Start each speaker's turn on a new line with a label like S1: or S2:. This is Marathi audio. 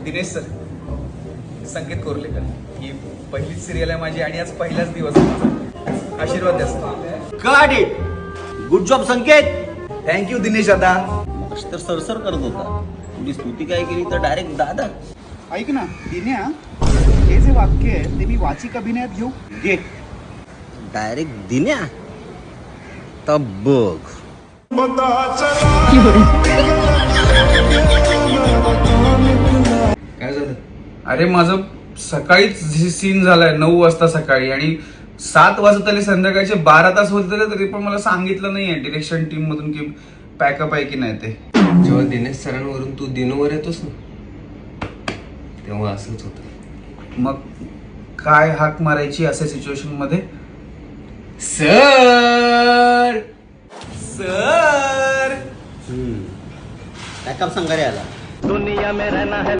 S1: दिनेश सर, संकेत कोरलेकर, ही पहिलीच सिरियल आहे माझी आणि आज पहिलाच दिवस आहे माझा. आशीर्वाद द्या sir.
S2: Got it. Good job Sanket.
S1: Thank you Dinesh दादा.
S2: तर सरसर करत होता, तुझी स्तुती काय केली तर डायरेक्ट दादा.
S3: ऐक ना दिन्या, हे जे वाक्य आहे ते मी वाचिक अभिनयात घेऊ.
S2: घे डायरेक्ट दिन्या. तर बघ.
S1: काय झालं? अरे माझं सकाळीच सीन झालाय 9 वाजता सकाळी आणि 7 वाजता आले, संध्याकाळचे 12 तास होते तरी पण मला सांगितलं नाहीये डिरेक्शन टीम मधून की पॅकअप आहे की नाही ते.
S4: जेव्हा दिनेश सरांवरून तू दिनूवर येतोस ना, तेव्हा असंच होतं.
S1: मग काय हाक मारायची अशा सिच्युएशन मध्ये?
S4: सर
S1: सर
S2: बॅकअप संघारी आला.